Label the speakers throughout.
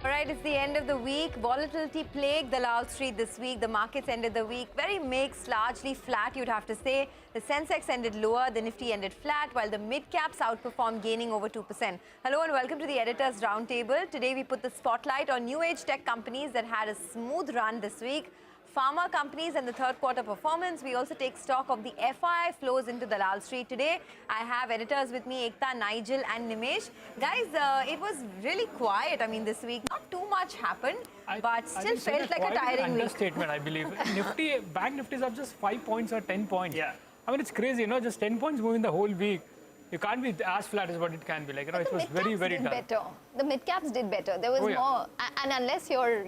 Speaker 1: All right, it's the end of the week. Volatility plagued Dalal Street this week. The markets ended the week very mixed, largely flat, you'd have to say. The sensex ended lower, the nifty ended flat, while the mid-caps outperformed, gaining over 2%. Hello and welcome to the Editors Roundtable. Today we put the spotlight on new age tech companies that had a smooth run this week. Pharma companies and the third quarter performance. We also take stock of the FII flows into Dalal Street. Today, I have editors with me, Ekta, Nigel and Nimesh. Guys, it was really quiet, this week. Not too much happened, but still felt like a tiring week.
Speaker 2: Understatement, I believe. Bank Nifty is up just 5 points or 10 points.
Speaker 3: Yeah.
Speaker 2: It's crazy, just 10 points moving the whole week. You can't be as flat as what it can be. It was very, very tough.
Speaker 4: Better. The mid-caps did better. There was more, and unless you're,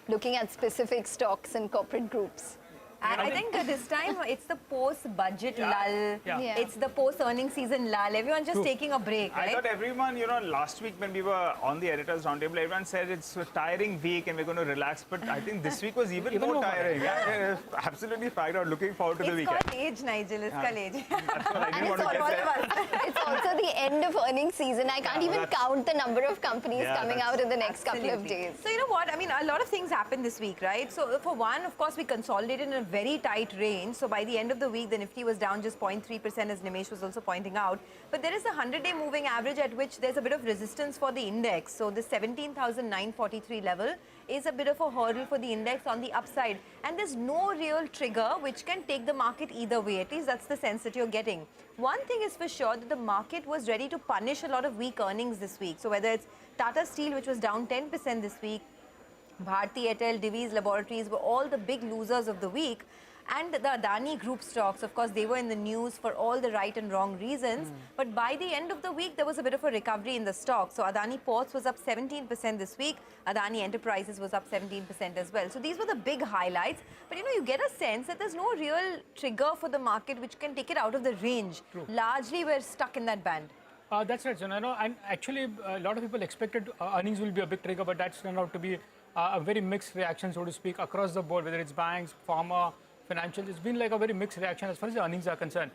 Speaker 4: looking at specific stocks and corporate groups.
Speaker 1: And I think this time it's the post-budget lull.
Speaker 4: Yeah.
Speaker 1: It's the post-earning season lull. Everyone's just taking a break, right?
Speaker 3: I thought everyone, last week when we were on the Editors Roundtable, everyone said it's a tiring week and we're going to relax. But I think this week was even more tiring. Yeah, absolutely fact out. Looking forward to the weekend.
Speaker 1: It's called age, Nigel. It's called age.
Speaker 3: That's what I didn't want to get there.
Speaker 4: It's also the end of earnings season. I can't even count the number of companies coming out in the next couple of days.
Speaker 1: So you know what? A lot of things happened this week, right? So for one, of course, we consolidated in a very tight range. So by the end of the week, the Nifty was down just 0.3%, as Nimesh was also pointing out. But there is a 100-day moving average at which there's a bit of resistance for the index. So the 17,943 level is a bit of a hurdle for the index on the upside. And there's no real trigger which can take the market either way. At least that's the sense that you're getting. One thing is for sure that the market was ready to punish a lot of weak earnings this week. So whether it's Tata Steel, which was down 10% this week, Bharti Airtel, Divi's Laboratories were all the big losers of the week. And the Adani Group stocks, of course, they were in the news for all the right and wrong reasons. But by the end of the week, there was a bit of a recovery in the stock. So Adani Ports was up 17% this week. Adani Enterprises was up 17% as well. So these were the big highlights. But, you get a sense that there's no real trigger for the market which can take it out of the range.
Speaker 2: True.
Speaker 1: Largely, we're stuck in that band.
Speaker 2: That's right, Sonal. And actually, a lot of people expected earnings will be a big trigger, but that's turned out to be a very mixed reaction, so to speak, across the board, whether it's banks, pharma, financial. It's been like a very mixed reaction as far as the earnings are concerned.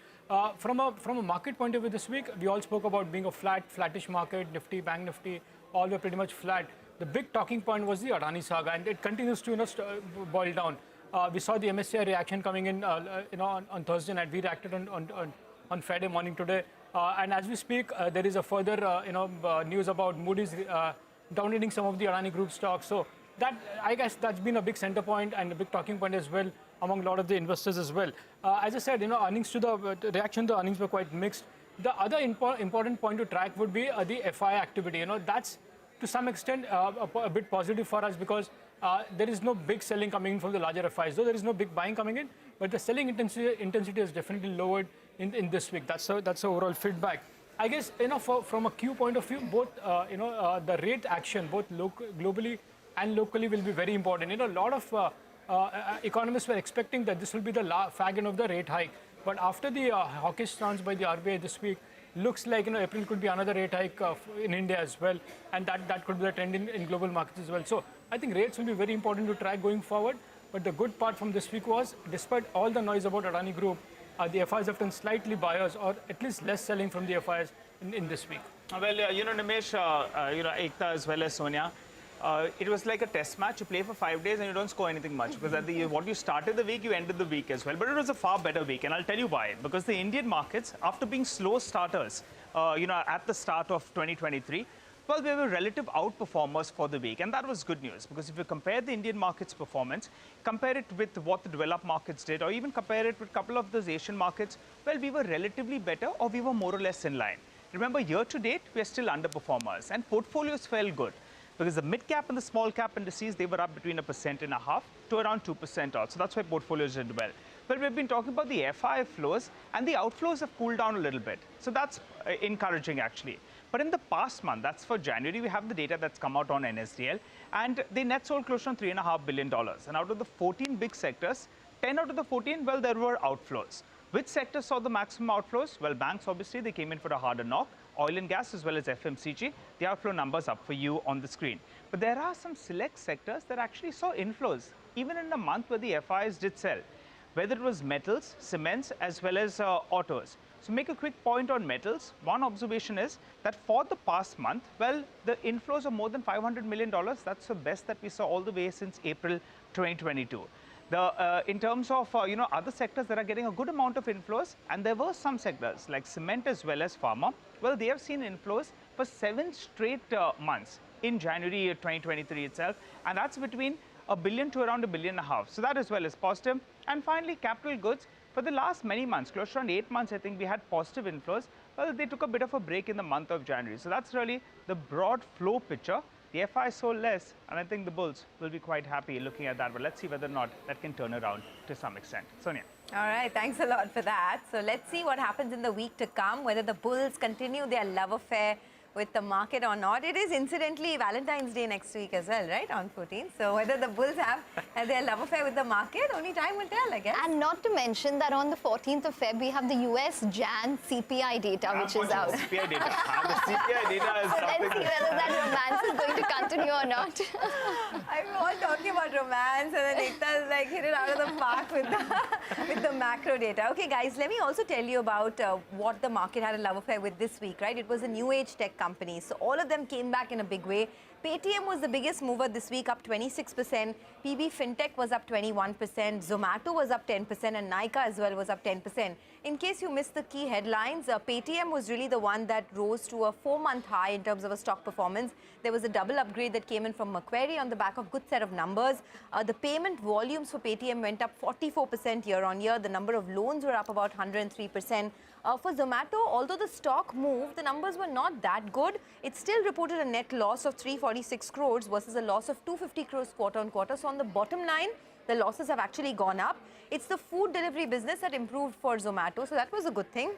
Speaker 2: From a market point of view this week, we all spoke about being a flattish market. Nifty, Bank Nifty, all were pretty much flat. The big talking point was the Adani saga, and it continues to boil down. We saw the MSCI reaction coming in on Thursday night. We reacted on Friday morning today, and as we speak, there is a further news about Moody's downgrading some of the Adani Group stocks. So that, I guess, that's been a big center point and a big talking point as well among a lot of the investors as well. As I said, earnings to the reaction to earnings were quite mixed. The other important point to track would be the FI activity. That's to some extent a bit positive for us because there is no big selling coming in from the larger FIs. Though there is no big buying coming in, but the selling intensity has definitely lowered in this week. That's the overall feedback. I guess from a Q point of view, both the rate action, both globally and locally, will be very important. A lot of economists were expecting that this will be the fag end of the rate hike. But after the hawkish stance by the RBI this week, looks like April could be another rate hike in India as well. And that could be the trend in global markets as well. So I think rates will be very important to track going forward. But the good part from this week was, despite all the noise about Adani Group, the FIs have done slightly buyers or at least less selling from the FIs in this week.
Speaker 3: Well, Nimesh, Ekta as well as Sonia, it was like a test match. You play for 5 days and you don't score anything much because what you started the week, you ended the week as well. But it was a far better week, and I'll tell you why. Because the Indian markets, after being slow starters, at the start of 2023, well, they were relative outperformers for the week, and that was good news because if you compare the Indian markets' performance, compare it with what the developed markets did, or even compare it with a couple of those Asian markets, well, we were relatively better, or we were more or less in line. Remember, year to date, we are still underperformers, and portfolios felt good because the mid cap and the small cap indices, they were up between 1.5% to around 2% odd. So that's why portfolios did well. But we've been talking about the FI flows, and the outflows have cooled down a little bit. So that's encouraging, actually. But in the past month, that's for January, we have the data that's come out on NSDL, and they net sold close to $3.5 billion. And out of the 14 big sectors, 10 out of the 14, well, there were outflows. Which sectors saw the maximum outflows? Well, banks, obviously, they came in for a harder knock. Oil and gas as well as FMCG, the outflow numbers up for you on the screen. But there are some select sectors that actually saw inflows, even in a month where the FIs did sell. Whether it was metals, cements, as well as autos. So make a quick point on metals. One observation is that for the past month, well, the inflows are more than $500 million. That's the best that we saw all the way since April 2022. In terms of other sectors that are getting a good amount of inflows, and there were some sectors like cement as well as pharma, well, they have seen inflows for 7 straight months in January 2023 itself, and that's between $1 billion to around $1.5 billion. So that as well is positive. And finally, capital goods. For the last many months, close to around 8 months, I think we had positive inflows. Well, they took a bit of a break in the month of January. So that's really the broad flow picture. The FI sold less, and I think the bulls will be quite happy looking at that. But let's see whether or not that can turn around to some extent. Sonia.
Speaker 1: All right, thanks a lot for that. So let's see what happens in the week to come, whether the bulls continue their love affair with the market or not. It is incidentally Valentine's Day next week as well, right, on 14th. So whether the bulls have their love affair with the market, only time will tell, I guess.
Speaker 4: And not to mention that on the 14th of Feb, we have the US Jan CPI data, which is out.
Speaker 3: The CPI data. The CPI data is
Speaker 4: So
Speaker 3: something.
Speaker 4: let's see whether that romance is going to continue or not.
Speaker 1: I'm all talking about romance, and then Ekta is like hit it out of the park with the macro data. Okay, guys, let me also tell you about what the market had a love affair with this week, right? It was a new age tech companies. So all of them came back in a big way. Paytm was the biggest mover this week, up 26%. PB Fintech was up 21%. Zomato was up 10%, and Nykaa as well was up 10%. In case you missed the key headlines, Paytm was really the one that rose to a 4-month high in terms of a stock performance. There was a double upgrade that came in from Macquarie on the back of good set of numbers. The payment volumes for Paytm went up 44% year on year. The number of loans were up about 103%. For Zomato, although the stock moved, the numbers were not that good. It still reported a net loss of 346 crores versus a loss of 250 crores quarter on quarter. So on the bottom line, the losses have actually gone up. It's the food delivery business that improved for Zomato, so that was a good thing.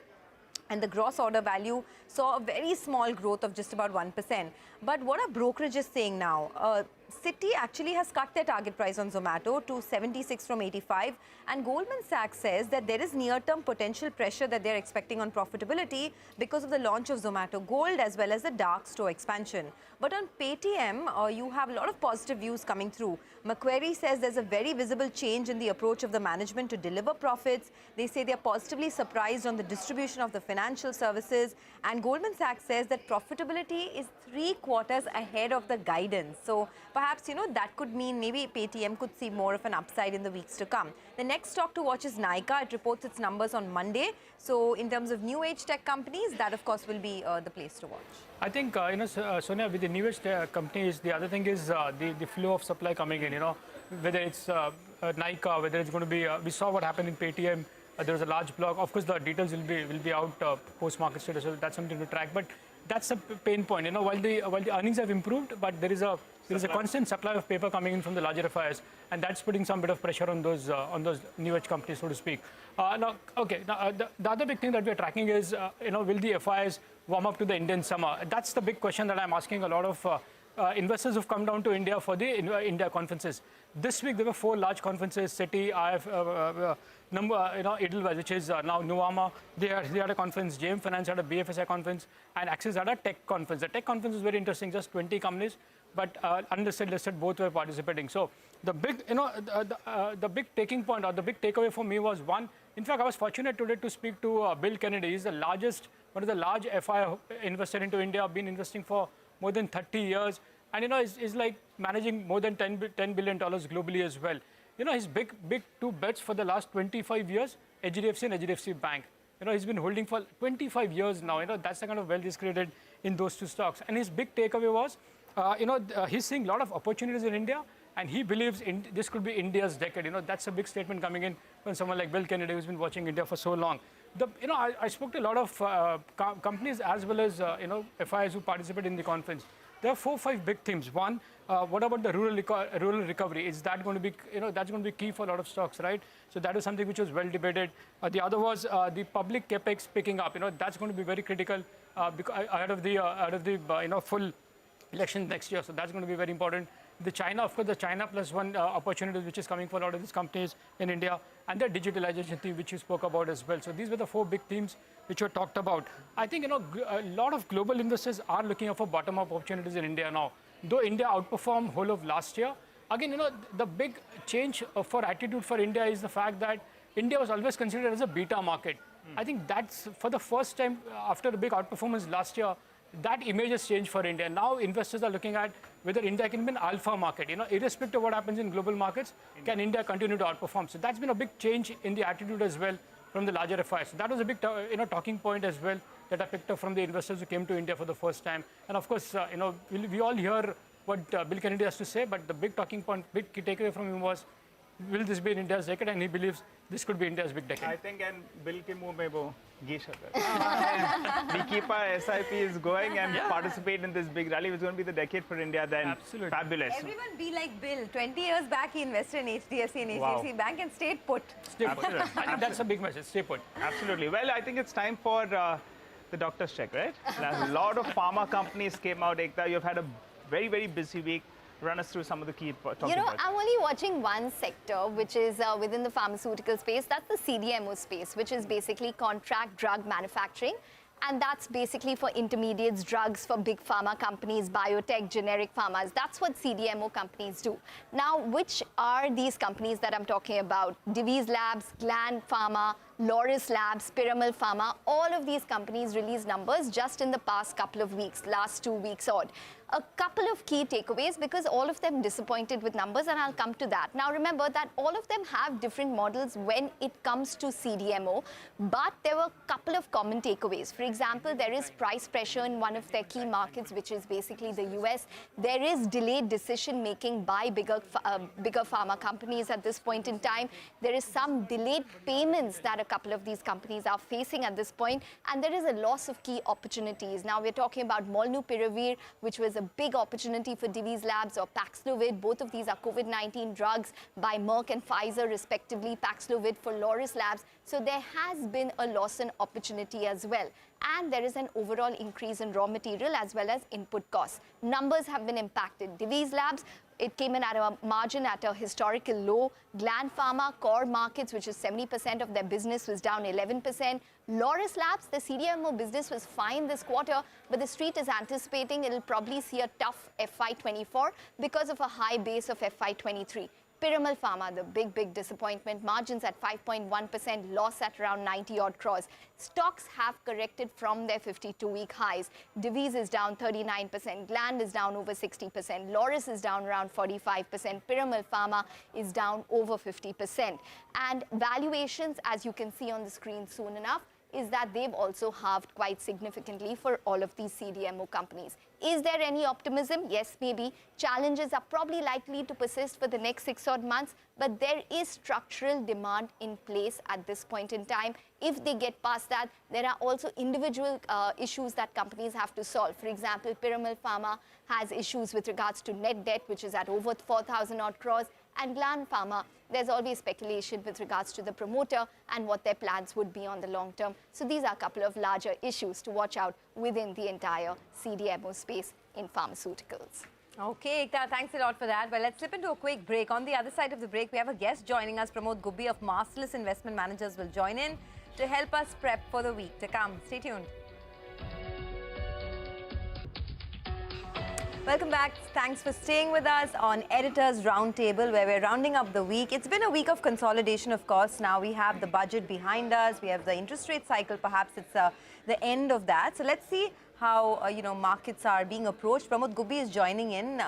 Speaker 1: And the gross order value saw a very small growth of just about 1%. But what are brokerages saying now? Citi actually has cut their target price on Zomato to 76 from 85. And Goldman Sachs says that there is near-term potential pressure that they're expecting on profitability because of the launch of Zomato Gold as well as the dark store expansion. But on Paytm, you have a lot of positive views coming through. Macquarie says there's a very visible change in the approach of the management to deliver profits. They say they're positively surprised on the distribution of the financial services. And Goldman Sachs says that profitability is 3 quarters ahead of the guidance. So perhaps, that could mean maybe Paytm could see more of an upside in the weeks to come. The next stock to watch is Nykaa. It reports its numbers on Monday. So in terms of new age tech companies, that of course will be the place to watch.
Speaker 2: I think, Sonia, with the new age companies, the other thing is the flow of supply coming in, whether it's Nykaa, whether it's going to be, we saw what happened in Paytm. There was a large block. Of course, the details will be out post-market status, so that's something to track. But that's a pain point. While the earnings have improved, but there is a constant supply of paper coming in from the larger FIs, and that's putting some bit of pressure on those new age companies, so to speak. The other big thing that we're tracking is, will the FIs warm up to the Indian summer? That's the big question that I'm asking a lot of investors who've come down to India for the India conferences. This week there were 4 large conferences: Citi, Edelweiss, which is now Nuvama. They had a conference. JM Finance had a BFSI conference, and Axis had a tech conference. The tech conference was very interesting. Just 20 companies, but unlisted, listed, both were participating. So the big, the big taking point or the big takeaway for me was one. In fact, I was fortunate today to speak to Bill Kennedy. He's the largest, one of the large FI investor into India. Been investing for more than 30 years. And, is like managing more than $10 billion globally as well. His big 2 bets for the last 25 years, HDFC and HDFC Bank. He's been holding for 25 years now. That's the kind of wealth he's created in those 2 stocks. And his big takeaway was, he's seeing a lot of opportunities in India, and he believes this could be India's decade. That's a big statement coming in from someone like Bill Kennedy, who's been watching India for so long. I spoke to a lot of companies as well as, FIs who participate in the conference. There are 4 or 5 big themes. One, what about the rural recovery? Is that going to be, that's going to be key for a lot of stocks, right? So that is something which was well debated. The other was the public capex picking up. That's going to be very critical ahead of the full election next year. So that's going to be very important. The China, of course, the China plus one opportunity which is coming for a lot of these companies in India, and the digitalization theme which you spoke about as well. So these were the 4 big themes which were talked about. I think, a lot of global investors are looking out for bottom-up opportunities in India now. Though India outperformed whole of last year, again, the big change for attitude for India is the fact that India was always considered as a beta market. I think that's for the first time after a big outperformance last year, that image has changed for India. Now investors are looking at whether India can be an alpha market. Irrespective of what happens in global markets, can India continue to outperform? So that's been a big change in the attitude as well from the larger FIs. So that was a big talking point as well that I picked up from the investors who came to India for the first time. And of course, we all hear what Bill Kennedy has to say, but the big talking point, big key takeaway from him was, will this be India's decade? And he believes this could be India's big decade.
Speaker 3: I think, and Bill ke muh mein wo ghee shakar. We keep our SIPs going and participate in this big rally, which is going to be the decade for India then.
Speaker 2: Absolutely.
Speaker 3: Fabulous.
Speaker 1: Everyone be like Bill. 20 years back, he invested in HDFC and HDFC Bank and stayed put.
Speaker 2: Stay put. I think that's a big message. Stay put.
Speaker 3: Absolutely. Well, I think it's time for the doctor's check, right? A lot of pharma companies came out, Ekta. You've had a very, very busy week. Run us through some of the key talking points.
Speaker 4: I'm only watching one sector, which is within the pharmaceutical space. That's the CDMO space, which is basically contract drug manufacturing. And that's basically for intermediates, drugs for big pharma companies, biotech, generic pharmas. That's what CDMO companies do. Now, which are these companies that I'm talking about? Divi's Labs, Gland Pharma, Loris Labs, Piramal Pharma, all of these companies released numbers just in the past couple of weeks, last 2 weeks odd. A couple of key takeaways because all of them disappointed with numbers, and I'll come to that. Now remember that all of them have different models when it comes to CDMO, but there were a couple of common takeaways. For example, there is price pressure in one of their key markets, which is basically the US. There is delayed decision making by bigger pharma companies at this point in time. There is some delayed payments that a couple of these companies are facing at this point, and there is a loss of key opportunities. Now we're talking about Molnupiravir, which was a big opportunity for Divi's Labs, or Paxlovid. Both of these are COVID-19 drugs by Merck and Pfizer respectively. Paxlovid for Loris Labs. So there has been a loss in opportunity as well. And there is an overall increase in raw material as well as input costs. Numbers have been impacted. Divi's Labs, it came in at a margin at a historical low. Gland Pharma, core markets, which is 70% of their business, was down 11%. Loris Labs, the CDMO business was fine this quarter, but the street is anticipating it'll probably see a tough FY24 because of a high base of FY23. Piramal Pharma, the big disappointment. Margins at 5.1%, loss at around 90 odd crores. Stocks have corrected from their 52-week highs. Divi's is down 39%, Gland is down over 60%, Loris is down around 45%, Piramal Pharma is down over 50%. And valuations, as you can see on the screen soon enough, is that they've also halved quite significantly for all of these CDMO companies. Is there any optimism? Yes, maybe. Challenges are probably likely to persist for the next 6 odd months, but there is structural demand in place at this point in time. If they get past that, there are also individual issues that companies have to solve. For example, Piramal Pharma has issues with regards to net debt, which is at over 4,000 odd crores. And Gland Pharma, there's always speculation with regards to the promoter and what their plans would be on the long term. So these are a couple of larger issues to watch out within the entire CDMO space in pharmaceuticals.
Speaker 1: Okay, Ekta, thanks a lot for that. Well, let's slip into a quick break. On the other side of the break, we have a guest joining us. Pramod Gubbi of Marcellus Investment Managers will join in to help us prep for the week to come. Stay tuned. Welcome back. Thanks for staying with us on Editors Roundtable, where we're rounding up the week. It's been a week of consolidation, of course. Now we have the budget behind us. We have the interest rate cycle. Perhaps it's the end of that. So let's see how markets are being approached. Pramod Gubbi is joining in.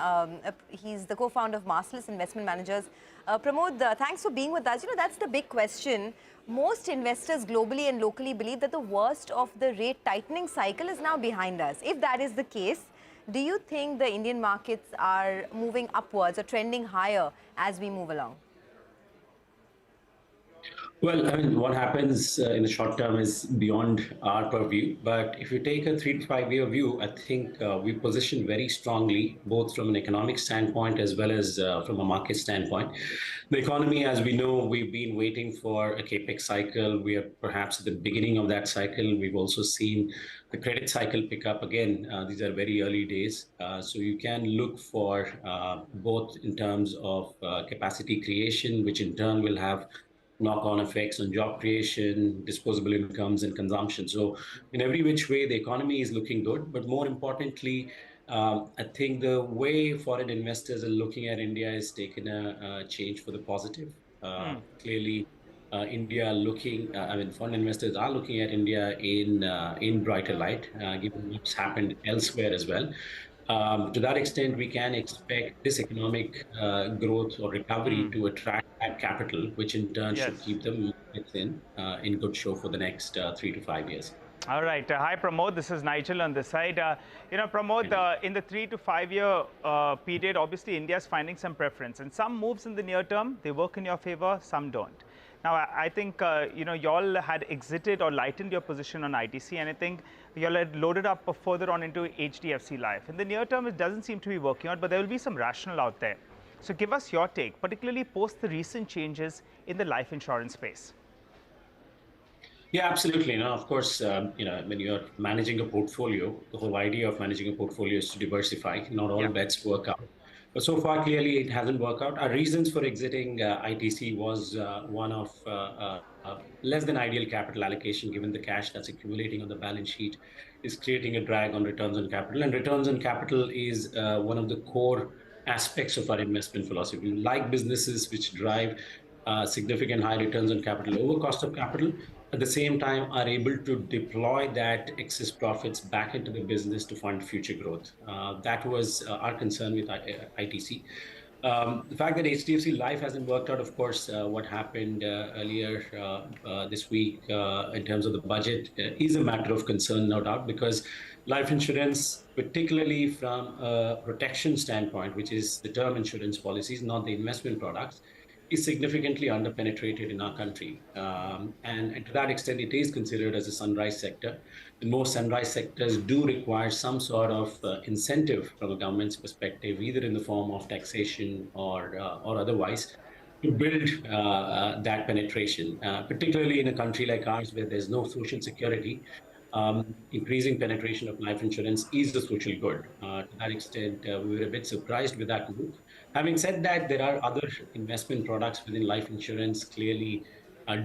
Speaker 1: He's the co-founder of Marcellus Investment Managers. Pramod, thanks for being with us. That's the big question. Most investors globally and locally believe that the worst of the rate tightening cycle is now behind us. If that is the case, do you think the Indian markets are moving upwards or trending higher as we move along?
Speaker 5: Well, I mean, what happens in the short term is beyond our purview. But if you take a 3 to 5 year view, I think we position very strongly, both from an economic standpoint as well as from a market standpoint. The economy, as we know, we've been waiting for a capex cycle. We are perhaps at the beginning of that cycle. We've also seen the credit cycle pick up again. These are very early days. So you can look for both in terms of capacity creation, which in turn will have knock-on effects on job creation, disposable incomes, and consumption. So in every which way, the economy is looking good. But more importantly, I think the way foreign investors are looking at India has taken a change for the positive. Clearly, India looking, foreign investors are looking at India in brighter light, given what's happened elsewhere as well. To that extent, we can expect this economic growth or recovery to attract that capital, which in turn should
Speaker 3: Yes.
Speaker 5: keep the markets in good show for the next 3 to 5 years.
Speaker 3: All right. Hi, Pramod. This is Nigel on this side. Pramod, in the 3 to 5 year period, obviously India is finding some preference, and some moves in the near term they work in your favor, some don't. Now, I think y'all had exited or lightened your position on ITC, and I think y'all had loaded up further on into HDFC Life. In the near term, it doesn't seem to be working out, but there will be some rationale out there. So, give us your take, particularly post the recent changes in the life insurance space.
Speaker 5: Yeah, absolutely. Of course, when you're managing a portfolio, the whole idea of managing a portfolio is to diversify. Not all bets work out. But so far, clearly, it hasn't worked out. Our reasons for exiting ITC was one of less than ideal capital allocation, given the cash that's accumulating on the balance sheet is creating a drag on returns on capital. And returns on capital is one of the core aspects of our investment philosophy. We like businesses which drive significant high returns on capital over cost of capital, at the same time are able to deploy that excess profits back into the business to fund future growth. That was our concern with ITC. The fact that HDFC Life hasn't worked out, of course, what happened earlier this week in terms of the budget is a matter of concern, no doubt, because life insurance, particularly from a protection standpoint, which is the term insurance policies, not the investment products, is significantly underpenetrated in our country. And to that extent, it is considered as a sunrise sector. And most sunrise sectors do require some sort of incentive from a government's perspective, either in the form of taxation or otherwise, to build that penetration, particularly in a country like ours where there's no social security. Increasing penetration of life insurance is a social good. To that extent, we were a bit surprised with that move. Having said that, there are other investment products within life insurance clearly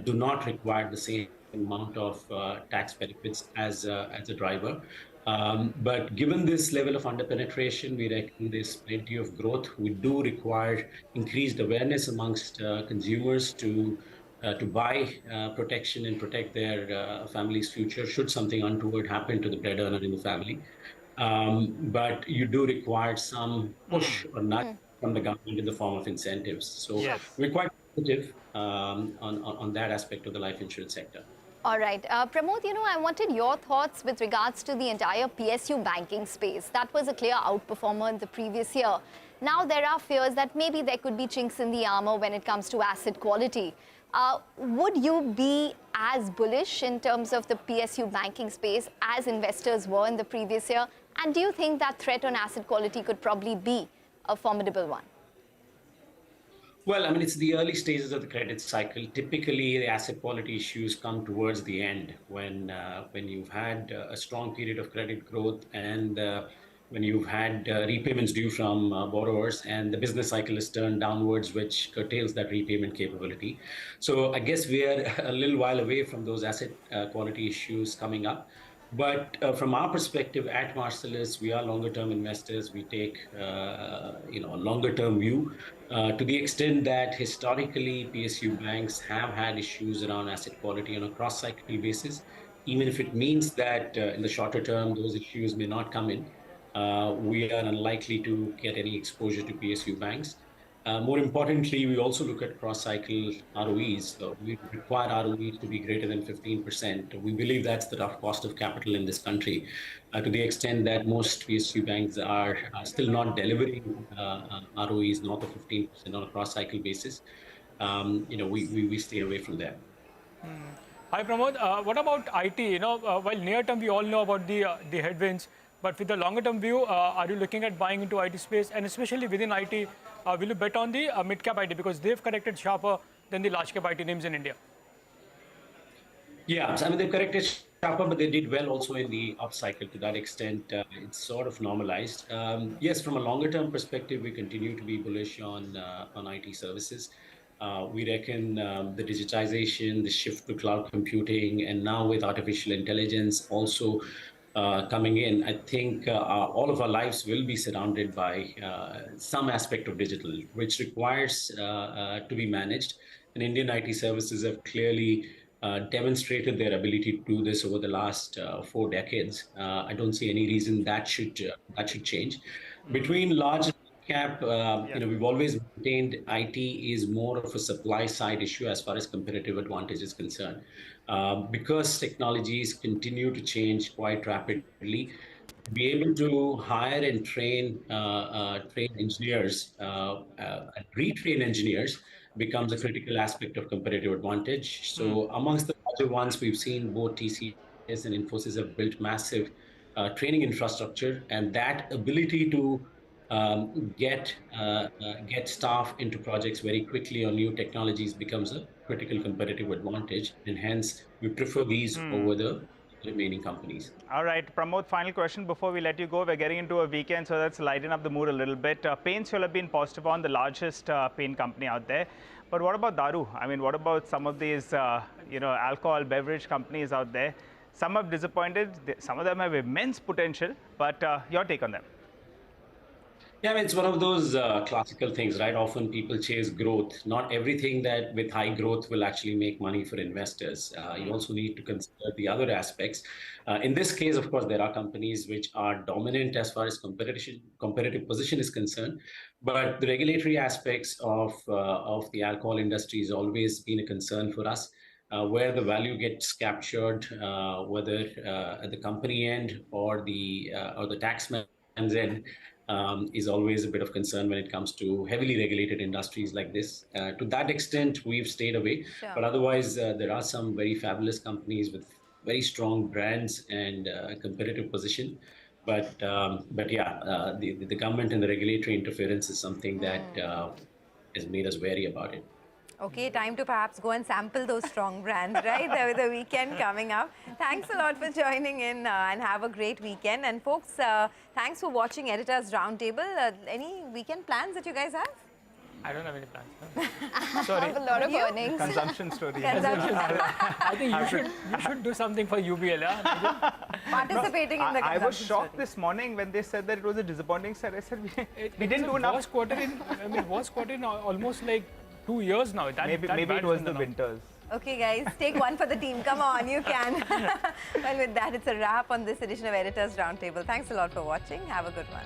Speaker 5: do not require the same amount of tax benefits as a driver. But given this level of underpenetration, we reckon there's plenty of growth. We do require increased awareness amongst consumers to buy protection and protect their family's future should something untoward happen to the breadwinner in the family. But you do require some push or nudge from the government in the form of incentives. So we're quite positive on that aspect of the life insurance sector.
Speaker 4: All right. Pramod, I wanted your thoughts with regards to the entire PSU banking space. That was a clear outperformer in the previous year. Now there are fears that maybe there could be chinks in the armor when it comes to asset quality. Would you be as bullish in terms of the PSU banking space as investors were in the previous year? And do you think that threat on asset quality could probably be a formidable one?
Speaker 5: Well, it's the early stages of the credit cycle. Typically, the asset quality issues come towards the end when you've had a strong period of credit growth and when you've had repayments due from borrowers and the business cycle is turned downwards, which curtails that repayment capability. So I guess we are a little while away from those asset quality issues coming up. But from our perspective at Marcellus, we are longer-term investors. We take a longer-term view to the extent that historically PSU banks have had issues around asset quality on a cross-cycle basis. Even if it means that in the shorter term, those issues may not come in, we are unlikely to get any exposure to PSU banks. More importantly, we also look at cross-cycle ROEs. So we require ROEs to be greater than 15%. We believe that's the rough cost of capital in this country. To the extent that most PSU banks are still not delivering ROEs north of 15% on a cross-cycle basis, we stay away from them.
Speaker 2: Hi, Pramod. What about IT? While near term we all know about the headwinds, but with the longer term view, are you looking at buying into IT space? And especially within IT, will you bet on the mid-cap IT because they've corrected sharper than the large-cap IT names in India?
Speaker 5: Yeah, they've corrected sharper, but they did well also in the upcycle. To that extent, it's sort of normalized. Yes, from a longer-term perspective, we continue to be bullish on IT services. We reckon the digitization, the shift to cloud computing, and now with artificial intelligence also coming in, I think all of our lives will be surrounded by some aspect of digital, which requires to be managed. and Indian IT services have clearly demonstrated their ability to do this over the last 4 decades. I don't see any reason that should change. Between large and cap, we've always maintained IT is more of a supply side issue as far as competitive advantage is concerned. Because technologies continue to change quite rapidly, to be able to hire and train engineers and retrain engineers becomes a critical aspect of competitive advantage. So amongst the larger ones, we've seen both TCS and Infosys have built massive training infrastructure, and that ability to get staff into projects very quickly on new technologies becomes a critical competitive advantage, and hence we prefer these over the remaining companies.
Speaker 3: All right, Pramod, final question before we let you go. We're getting into a weekend, so let's lighten up the mood a little bit. Paints will have been positive on the largest paint company out there. But what about Daru? I mean, what about some of these, alcohol beverage companies out there? Some have disappointed. Some of them have immense potential. But your take on them?
Speaker 5: Yeah, I mean, it's one of those classical things, right? Often people chase growth. Not everything that with high growth will actually make money for investors. You also need to consider the other aspects. In this case, of course, there are companies which are dominant as far as competitive position is concerned. But the regulatory aspects of the alcohol industry has always been a concern for us. Where the value gets captured, whether at the company end or the taxman's end, is always a bit of concern when it comes to heavily regulated industries like this. To that extent, we've stayed away.
Speaker 1: Sure.
Speaker 5: But otherwise, there are some very fabulous companies with very strong brands and competitive position. But yeah, the government and the regulatory interference is something that has made us wary about it.
Speaker 1: Okay, time to perhaps go and sample those strong brands, right? With the weekend coming up. Thanks a lot for joining in and have a great weekend. And folks, thanks for watching Editors Roundtable. Any weekend plans that you guys have?
Speaker 2: I don't have any plans. No. Sorry.
Speaker 4: Have a lot of earnings.
Speaker 3: Consumption story.
Speaker 2: I think you should do something for UBL. Yeah?
Speaker 1: Participating in the
Speaker 3: I was
Speaker 1: consumption
Speaker 3: shocked
Speaker 1: story.
Speaker 3: this morning when they said that it was a disappointing set. I said, we didn't do
Speaker 2: Worst
Speaker 3: enough.
Speaker 2: quarter worst quarter in almost like 2 years now.
Speaker 3: Maybe it was the winters.
Speaker 1: Okay, guys, take one for the team. Come on, you can. Well, with that, it's a wrap on this edition of Editors Roundtable. Thanks a lot for watching. Have a good one.